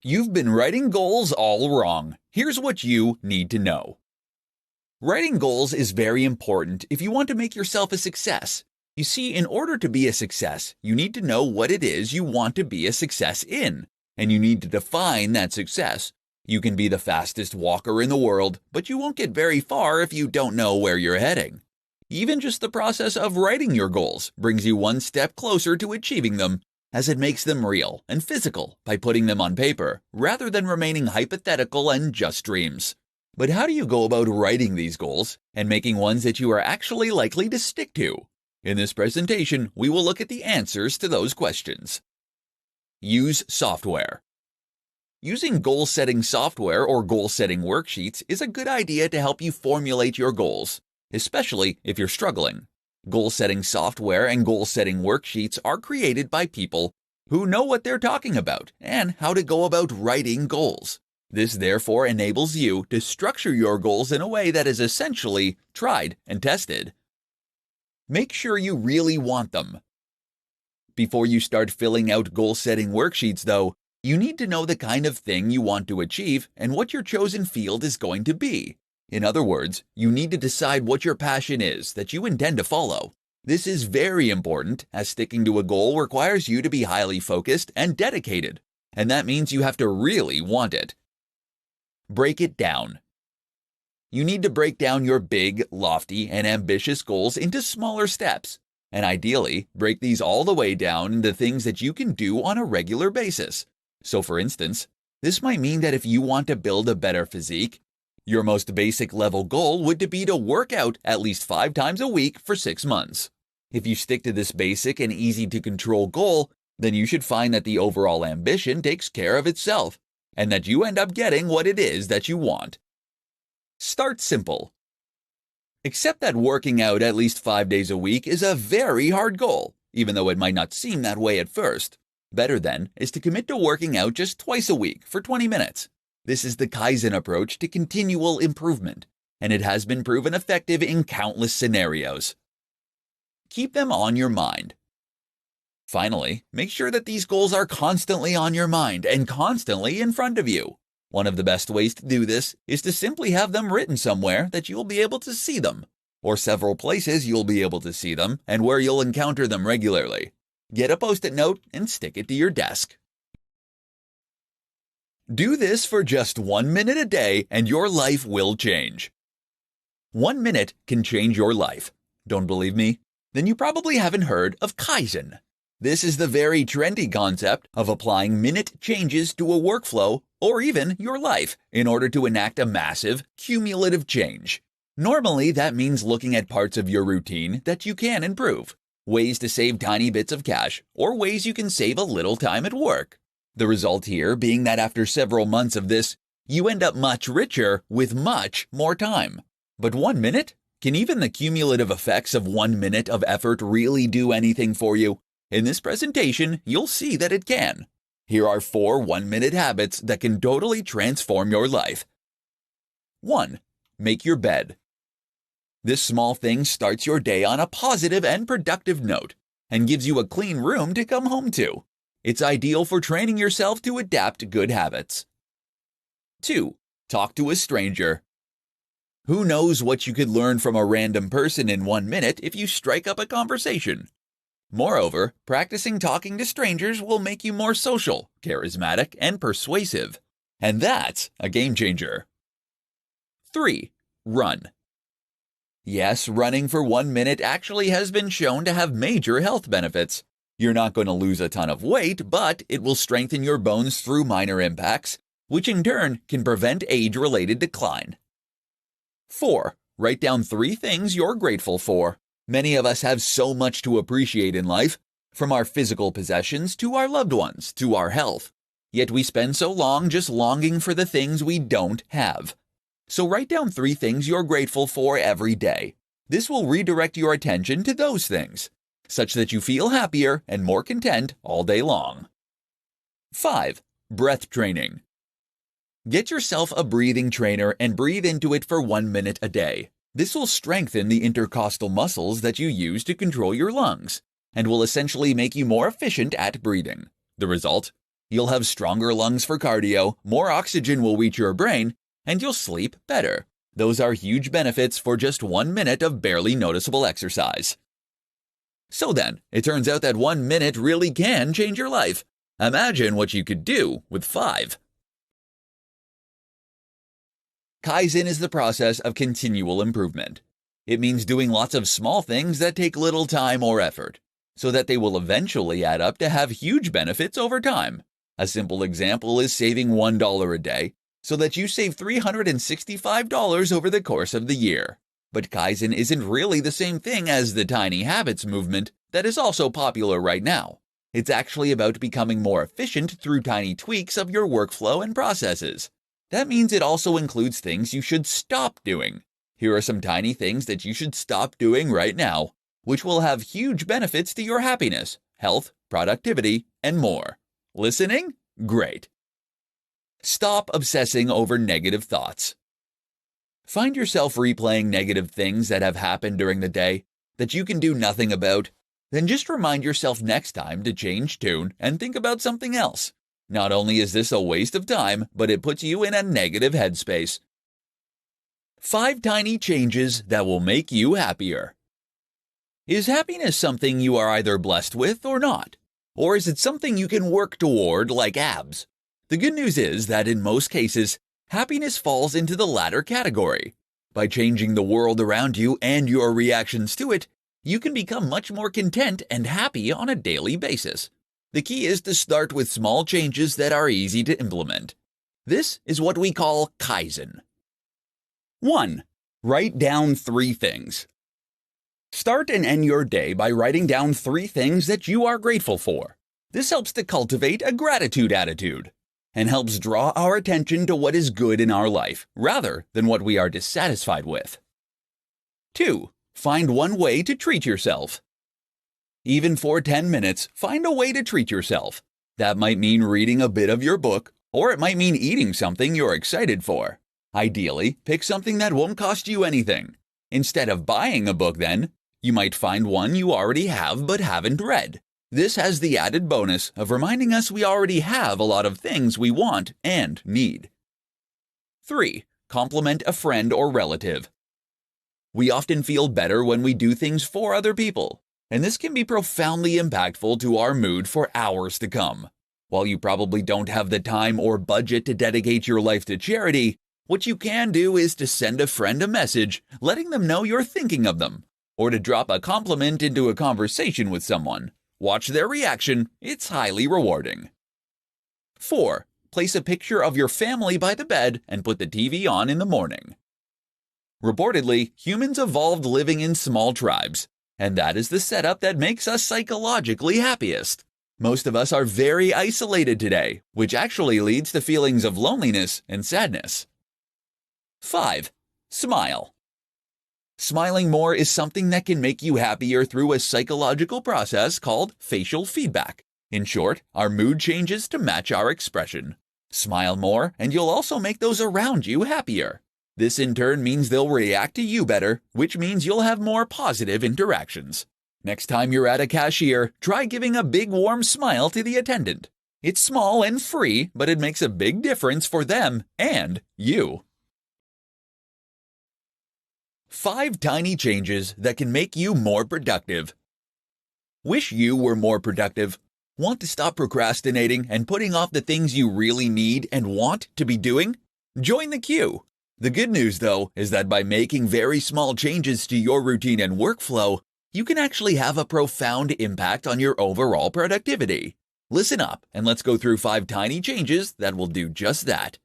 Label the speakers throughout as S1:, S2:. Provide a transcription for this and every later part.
S1: You've been writing goals all wrong. Here's what you need to know. Writing goals is very important if you want to make yourself a success. You see, in order to be a success, you need to know what it is you want to be a success in, and you need to define that success. You can be the fastest walker in the world, but you won't get very far if you don't know where you're heading. Even just the process of writing your goals brings you one step closer to achieving them, as it makes them real and physical by putting them on paper, rather than remaining hypothetical and just dreams. But how do you go about writing these goals and making ones that you are actually likely to stick to? In this presentation, we will look at the answers to those questions. Use software. Using goal-setting software or goal-setting worksheets is a good idea to help you formulate your goals, especially if you're struggling. Goal-setting software and goal-setting worksheets are created by people who know what they're talking about and how to go about writing goals. This therefore enables you to structure your goals in a way that is essentially tried and tested. Make sure you really want them. Before you start filling out goal-setting worksheets, though, you need to know the kind of thing you want to achieve and what your chosen field is going to be. In other words, you need to decide what your passion is that you intend to follow. This is very important, as sticking to a goal requires you to be highly focused and dedicated, and that means you have to really want it. Break it down. You need to break down your big, lofty, and ambitious goals into smaller steps, and ideally, break these all the way down into things that you can do on a regular basis. So for instance, this might mean that if you want to build a better physique, your most basic level goal would be to work out at least 5 times a week for 6 months. If you stick to this basic and easy to control goal, then you should find that the overall ambition takes care of itself, and that you end up getting what it is that you want. Start simple. Accept that working out at least 5 days a week is a very hard goal, even though it might not seem that way at first. Better then is to commit to working out just twice a week for 20 minutes. This is the Kaizen approach to continual improvement, and it has been proven effective in countless scenarios. Keep them on your mind. Finally, make sure that these goals are constantly on your mind and constantly in front of you. One of the best ways to do this is to simply have them written somewhere that you'll be able to see them, or several places you'll be able to see them and where you'll encounter them regularly. Get a Post-it note and stick it to your desk. Do this for just 1 minute a day and your life will change. 1 minute can change your life. Don't believe me? Then you probably haven't heard of Kaizen. This is the very trendy concept of applying minute changes to a workflow or even your life in order to enact a massive, cumulative change. Normally, that means looking at parts of your routine that you can improve, ways to save tiny bits of cash, or ways you can save a little time at work. The result here being that after several months of this, you end up much richer with much more time. But 1 minute? Can even the cumulative effects of 1 minute of effort really do anything for you? In this presentation, you'll see that it can. Here are 4 1-minute habits that can totally transform your life. 1. Make your bed. This small thing starts your day on a positive and productive note and gives you a clean room to come home to. It's ideal for training yourself to adapt good habits. 2. Talk to a stranger. Who knows what you could learn from a random person in 1 minute if you strike up a conversation? Moreover, practicing talking to strangers will make you more social, charismatic, and persuasive. And that's a game changer. 3. Run. Yes, running for 1 minute actually has been shown to have major health benefits. You're not going to lose a ton of weight, but it will strengthen your bones through minor impacts, which in turn can prevent age-related decline. 4. Write down 3 things you're grateful for. Many of us have so much to appreciate in life, from our physical possessions to our loved ones to our health. Yet we spend so long just longing for the things we don't have. So write down 3 things you're grateful for every day. This will redirect your attention to those things, such that you feel happier and more content all day long. 5. Breath training. Get yourself a breathing trainer and breathe into it for 1 minute a day. This will strengthen the intercostal muscles that you use to control your lungs and will essentially make you more efficient at breathing. The result? You'll have stronger lungs for cardio, more oxygen will reach your brain, and you'll sleep better. Those are huge benefits for just 1 minute of barely noticeable exercise. So then, it turns out that 1 minute really can change your life. Imagine what you could do with 5. Kaizen is the process of continual improvement. It means doing lots of small things that take little time or effort, so that they will eventually add up to have huge benefits over time. A simple example is saving $1 a day, so that you save $365 over the course of the year. But Kaizen isn't really the same thing as the tiny habits movement that is also popular right now. It's actually about becoming more efficient through tiny tweaks of your workflow and processes. That means it also includes things you should stop doing. Here are some tiny things that you should stop doing right now, which will have huge benefits to your happiness, health, productivity, and more. Listening? Great. Stop obsessing over negative thoughts. Find yourself replaying negative things that have happened during the day that you can do nothing about. Then just remind yourself next time to change tune and think about something else. Not only is this a waste of time, but it puts you in a negative headspace. 5 tiny changes that will make you happier. Is happiness something you are either blessed with or not? Or is it something you can work toward like abs? The good news is that in most cases, happiness falls into the latter category. By changing the world around you and your reactions to it, you can become much more content and happy on a daily basis. The key is to start with small changes that are easy to implement. This is what we call Kaizen. 1. Write down 3 things. Start and end your day by writing down 3 things that you are grateful for. This helps to cultivate a gratitude attitude and helps draw our attention to what is good in our life rather than what we are dissatisfied with. 2. Find one way to treat yourself. Even for 10 minutes, find a way to treat yourself. That might mean reading a bit of your book, or it might mean eating something you're excited for. Ideally, pick something that won't cost you anything. Instead of buying a book then, you might find one you already have but haven't read. This has the added bonus of reminding us we already have a lot of things we want and need. 3. Compliment a friend or relative. We often feel better when we do things for other people, and this can be profoundly impactful to our mood for hours to come. While you probably don't have the time or budget to dedicate your life to charity, what you can do is to send a friend a message letting them know you're thinking of them, or to drop a compliment into a conversation with someone. Watch their reaction, it's highly rewarding. 4. Place a picture of your family by the bed and put the TV on in the morning. Reportedly, humans evolved living in small tribes, and that is the setup that makes us psychologically happiest. Most of us are very isolated today, which actually leads to feelings of loneliness and sadness. 5. Smile. Smiling more is something that can make you happier through a psychological process called facial feedback. In short, our mood changes to match our expression. Smile more, and you'll also make those around you happier. This in turn means they'll react to you better, which means you'll have more positive interactions. Next time you're at a cashier, try giving a big warm smile to the attendant. It's small and free, but it makes a big difference for them and you. 5 tiny changes that can make you more productive. Wish you were more productive? Want to stop procrastinating and putting off the things you really need and want to be doing? Join the queue. The good news, though, is that by making very small changes to your routine and workflow, you can actually have a profound impact on your overall productivity. Listen up and let's go through 5 tiny changes that will do just that.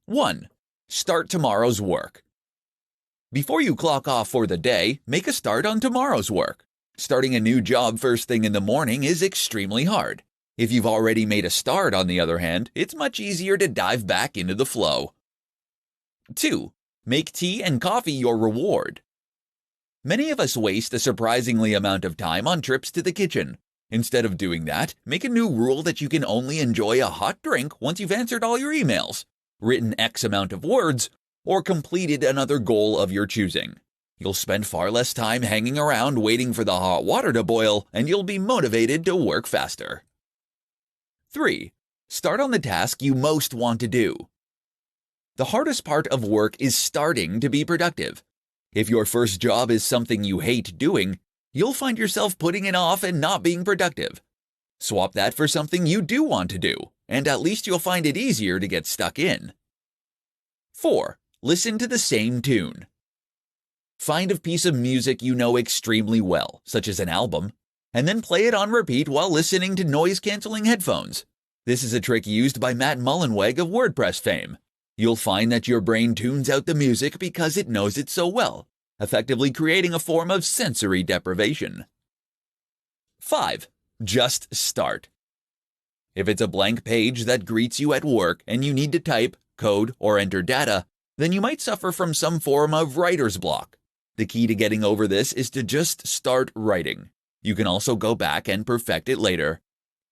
S1: 1. Start tomorrow's work. Before you clock off for the day, make a start on tomorrow's work. Starting a new job first thing in the morning is extremely hard. If you've already made a start, on the other hand, it's much easier to dive back into the flow. 2. Make tea and coffee your reward. Many of us waste a surprisingly amount of time on trips to the kitchen. Instead of doing that, make a new rule that you can only enjoy a hot drink once you've answered all your emails, written X amount of words, or completed another goal of your choosing. You'll spend far less time hanging around waiting for the hot water to boil, and you'll be motivated to work faster. 3. Start on the task you most want to do. The hardest part of work is starting to be productive. If your first job is something you hate doing, you'll find yourself putting it off and not being productive. Swap that for something you do want to do, and at least you'll find it easier to get stuck in. 4. Listen to the same tune. Find a piece of music you know extremely well, such as an album, and then play it on repeat while listening to noise-canceling headphones. This is a trick used by Matt Mullenweg of WordPress fame. You'll find that your brain tunes out the music because it knows it so well, effectively creating a form of sensory deprivation. 5. Just start. If it's a blank page that greets you at work and you need to type, code, or enter data, then you might suffer from some form of writer's block. The key to getting over this is to just start writing. You can also go back and perfect it later.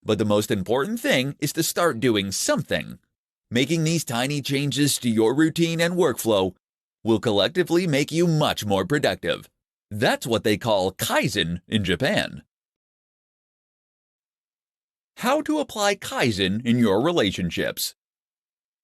S1: But the most important thing is to start doing something. Making these tiny changes to your routine and workflow will collectively make you much more productive. That's what they call Kaizen in Japan. How to apply Kaizen in your relationships.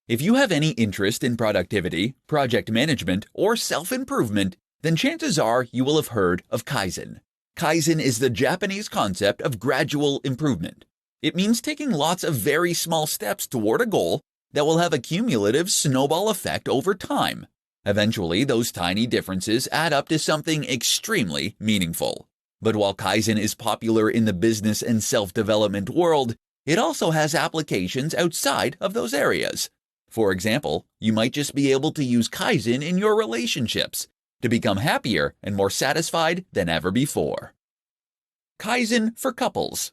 S1: If you have any interest in productivity, project management, or self-improvement, then chances are you will have heard of Kaizen. Kaizen is the Japanese concept of gradual improvement. It means taking lots of very small steps toward a goal that will have a cumulative snowball effect over time. Eventually, those tiny differences add up to something extremely meaningful. But while Kaizen is popular in the business and self-development world, it also has applications outside of those areas. For example, you might just be able to use Kaizen in your relationships to become happier and more satisfied than ever before. Kaizen for couples.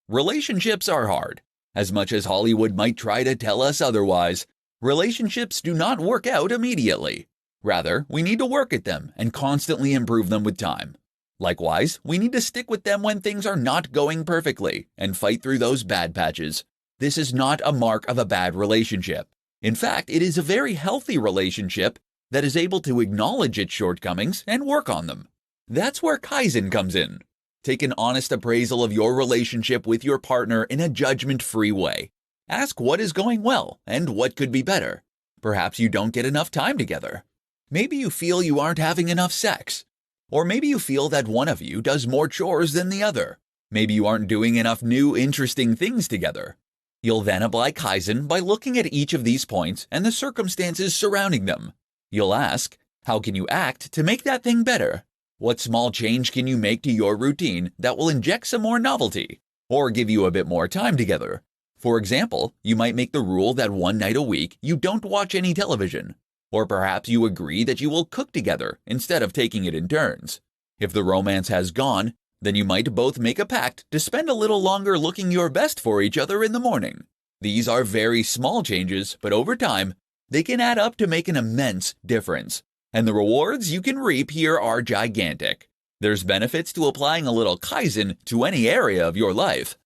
S1: Relationships are hard. As much as Hollywood might try to tell us otherwise, relationships do not work out immediately. Rather, we need to work at them and constantly improve them with time. Likewise, we need to stick with them when things are not going perfectly and fight through those bad patches. This is not a mark of a bad relationship. In fact, it is a very healthy relationship that is able to acknowledge its shortcomings and work on them. That's where Kaizen comes in. Take an honest appraisal of your relationship with your partner in a judgment-free way. Ask what is going well and what could be better. Perhaps you don't get enough time together. Maybe you feel you aren't having enough sex. Or maybe you feel that one of you does more chores than the other. Maybe you aren't doing enough new, interesting things together. You'll then apply Kaizen by looking at each of these points and the circumstances surrounding them. You'll ask, how can you act to make that thing better? What small change can you make to your routine that will inject some more novelty or give you a bit more time together? For example, you might make the rule that one night a week you don't watch any television. Or perhaps you agree that you will cook together instead of taking it in turns. If the romance has gone, then you might both make a pact to spend a little longer looking your best for each other in the morning. These are very small changes, but over time, they can add up to make an immense difference. And the rewards you can reap here are gigantic. There's benefits to applying a little Kaizen to any area of your life.